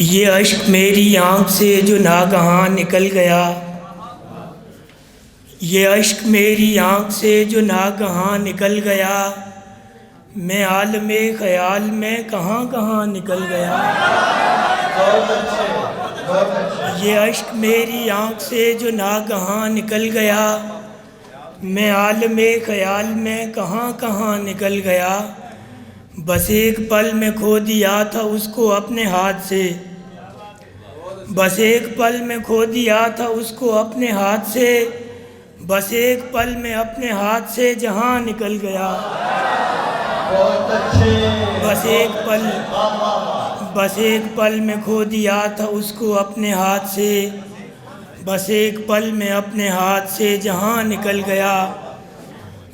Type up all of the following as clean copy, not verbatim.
یہ اشک میری آنکھ سے جو ناگہاں نکل گیا، یہ اشک میری آنکھ سے جو ناگہاں نکل گیا، میں عالم خیال میں کہاں کہاں نکل گیا۔ یہ اشک میری آنکھ سے جو ناگہاں نکل گیا، میں عالم خیال میں کہاں کہاں نکل گیا۔ بس ایک پل میں کھو دیا تھا اس کو اپنے ہاتھ سے، بس ایک پل میں کھو دیا تھا اس کو اپنے ہاتھ سے، بس ایک پل میں اپنے ہاتھ سے جہاں نکل گیا۔ بس ایک پل میں کھو دیا تھا اس کو اپنے ہاتھ سے، بس ایک پل میں اپنے ہاتھ سے جہاں نکل گیا۔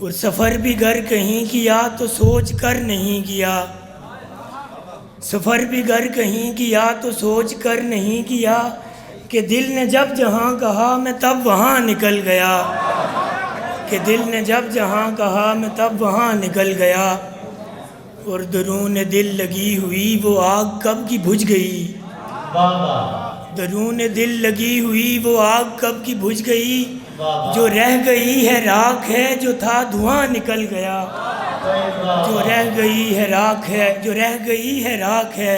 اور سفر بھی گر کہیں کیا تو سوچ کر نہیں کیا، سفر بھی گر کہیں کیا تو سوچ کر نہیں کیا، کہ دل نے جب جہاں کہا میں تب وہاں نکل گیا، کہ دل نے جب جہاں کہا میں تب وہاں نکل گیا۔ اور درون دل لگی ہوئی وہ آگ کب کی بجھ گئی، درون دل لگی ہوئی وہ آگ کب کی بجھ گئی، جو رہ گئی ہے راکھ ہے جو تھا دھواں نکل گیا، جو رہ گئی ہے راکھ ہے، جو رہ گئی ہے راکھ ہے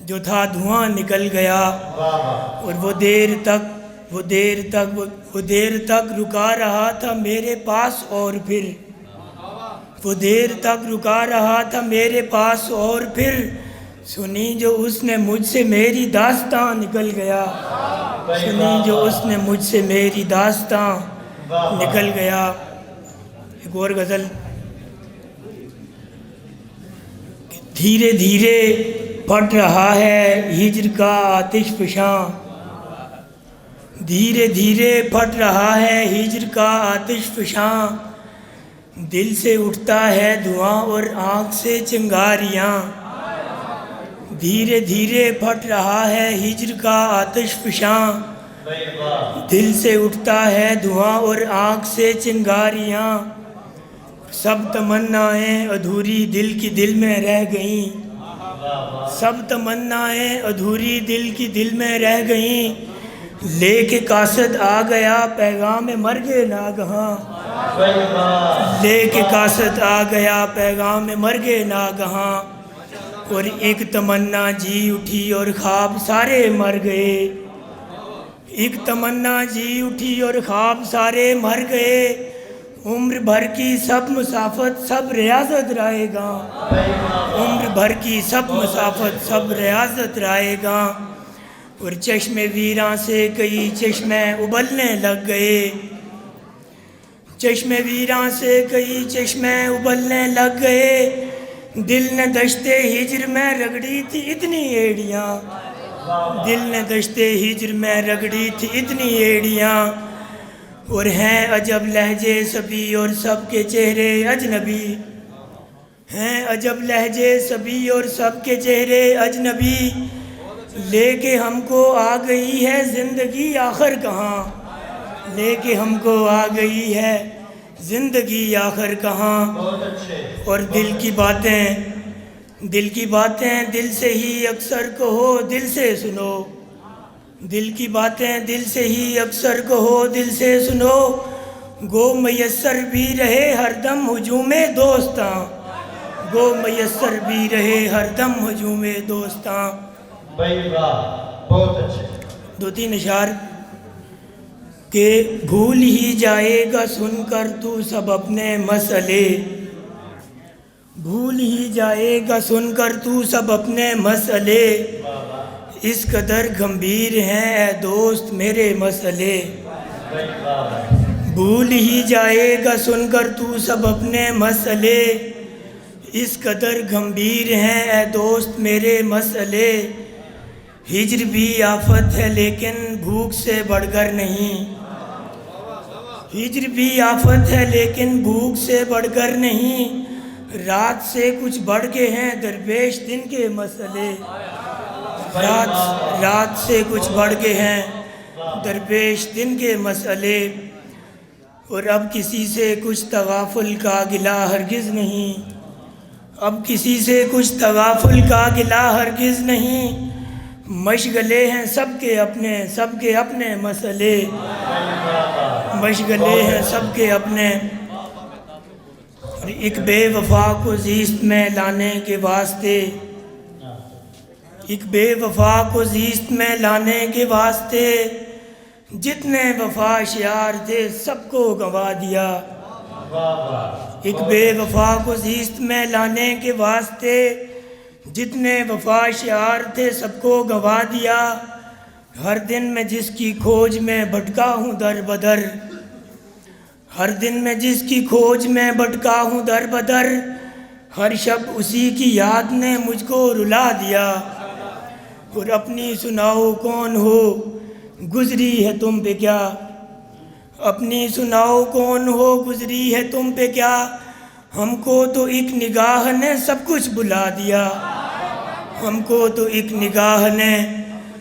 جو تھا دھواں نکل گیا۔ اور وہ دیر تک رکا رہا تھا میرے پاس، اور پھر وہ دیر تک رکا رہا تھا میرے پاس، اور پھر سنی جو اس نے مجھ سے میری داستاں نکل گیا، سنی جو اس نے مجھ سے میری داستاں نکل گیا۔ ایک اور غزل۔ دھیرے دھیرے پھٹ رہا ہے ہجر کا آتش فشاں، دھیرے دھیرے پھٹ رہا ہے ہجر کا آتش فشاں، دل سے اٹھتا ہے دھواں اور آنکھ سے چنگاریاں، دھیرے دھیرے پھٹ رہا ہے ہجر کا آتش فشاں، دل سے اٹھتا ہے دھواں اور آنکھ سے چنگاریاں، سب تمنائیں ادھوری دل کی دل میں رہ گئیں، سب تمنائیں ادھوری دل کی دل میں رہ گئیں، لے کے قاصد آ گیا پیغام مرگ ناگہاں، لے کے قاصد آ گیا پیغام مرگ ناگہاں، اور ایک تمنا جی اٹھی اور خواب سارے مر گئے، ایک تمنا جی اٹھی اور خواب سارے مر گئے، عمر بھر کی سب مسافت سب ریاضت رائے گا، عمر بھر کی سب مسافت سب ریاضت رائے گا۔ اور چشم ویراں سے کئی چشمے ابلنے لگ گئے، چشم ویراں سے کئی چشمے ابلنے لگ گئے، دل نے دشتے ہجر میں رگڑی تھی اتنی ایڑیاں، دل نے دشتے ہجر میں رگڑی تھی اتنی ایڑیاں، اور ہیں عجب لہجے سبھی اور سب کے چہرے اجنبی، ہیں عجب لہجے سبھی اور سب کے چہرے اجنبی، لے کے ہم کو آ گئی ہے زندگی آخر کہاں، لے کے ہم کو آ گئی ہے زندگی آخر کہاں۔ اور دل کی باتیں دل سے ہی اکثر کہو دل سے سنو، دل کی باتیں دل سے ہی اکثر کہو دل سے سنو، گو میسر بھی رہے ہر دم ہجوم دوستاں، گو میسر بھی رہے ہر دم ہجوم دوستاں۔ بہت اچھے۔ دو تین اشعار کہ بھول ہی جائے گا سن کر تو سب اپنے مسئلے، بھول ہی جائے گا سن کر تو سب اپنے مسئلے، اس قدر گمبھیر ہیں اے دوست میرے مسئلے، بھول ہی جائے گا سن کر تو سب اپنے مسئلے، اس قدر گمبھیر ہیں اے دوست میرے مسئلے، ہجر بھی آفت ہے لیکن بھوک سے بڑھ کر نہیں، ہجر بھی آفت ہے لیکن بھوک سے بڑھ کر نہیں، رات سے کچھ بڑھ کے ہیں درویش دن کے مسئلے، رات سے کچھ بڑھ کے ہیں درویش دن کے مسئلے، اور اب کسی سے کچھ تغافل کا گلہ ہرگز نہیں، اب کسی سے کچھ تغافل کا گلہ ہرگز نہیں، مشغلے ہیں سب کے اپنے مسئلے، مشغلے ہیں سب کے اپنے، اور ایک بے وفا کو زیست میں لانے کے واسطے، ایک بے وفا کو زیست میں لانے کے واسطے جتنے وفا شعار تھے سب کو گنوا دیا۔ ایک بے وفا کو زیست میں لانے کے واسطے جتنے وفا شعار تھے سب کو گنوا دیا۔ ہر دن میں جس کی کھوج میں بھٹکا ہوں در بدر، ہر دن میں جس کی کھوج میں بھٹکا ہوں در بدر، ہر شب اسی کی یاد نے مجھ کو رلا دیا۔ اور اپنی سناؤ کون ہو گزری ہے تم پہ کیا، اپنی سناؤ کون ہو گزری ہے تم پہ کیا، ہم کو تو ایک نگاہ نے سب کچھ بلا دیا، ہم کو تو ایک نگاہ نے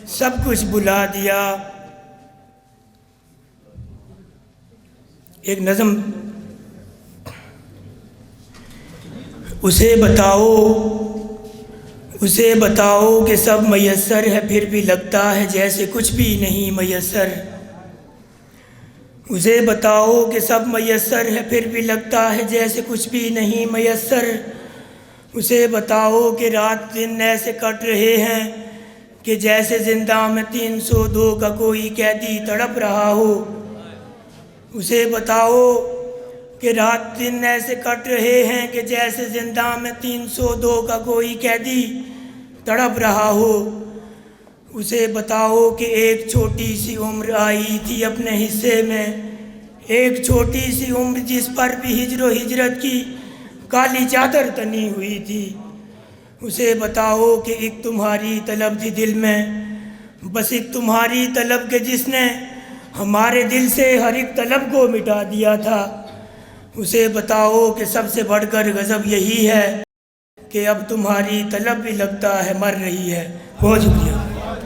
سب کچھ بلا دیا۔ ایک نظم، اسے بتاؤ کہ سب میسر ہے پھر بھی لگتا ہے جیسے کچھ بھی نہیں میسر، اسے بتاؤ کہ سب میسر ہے پھر بھی لگتا ہے جیسے کچھ بھی نہیں میسر، اسے بتاؤ کہ رات دن ایسے کٹ رہے ہیں کہ جیسے زندہ میں 302 کا کوئی قیدی تڑپ رہا ہو، اسے بتاؤ کہ رات دن ایسے کٹ رہے ہیں کہ جیسے زندہ میں 302 کا کوئی قیدی تڑپ رہا ہو، اسے بتاؤ کہ ایک چھوٹی سی عمر آئی تھی اپنے حصے میں، ایک چھوٹی سی عمر جس پر بھی ہجر و ہجرت کی کالی چادر تنی ہوئی تھی، اسے بتاؤ کہ ایک تمہاری طلب تھی دل میں، بس ایک تمہاری طلب کے جس نے ہمارے دل سے ہر ایک طلب کو مٹا دیا تھا، اسے بتاؤ کہ سب سے بڑھ کر غضب یہی ہے کہ اب تمہاری طلب بھی لگتا ہے مر رہی ہے۔ بہت شکریہ۔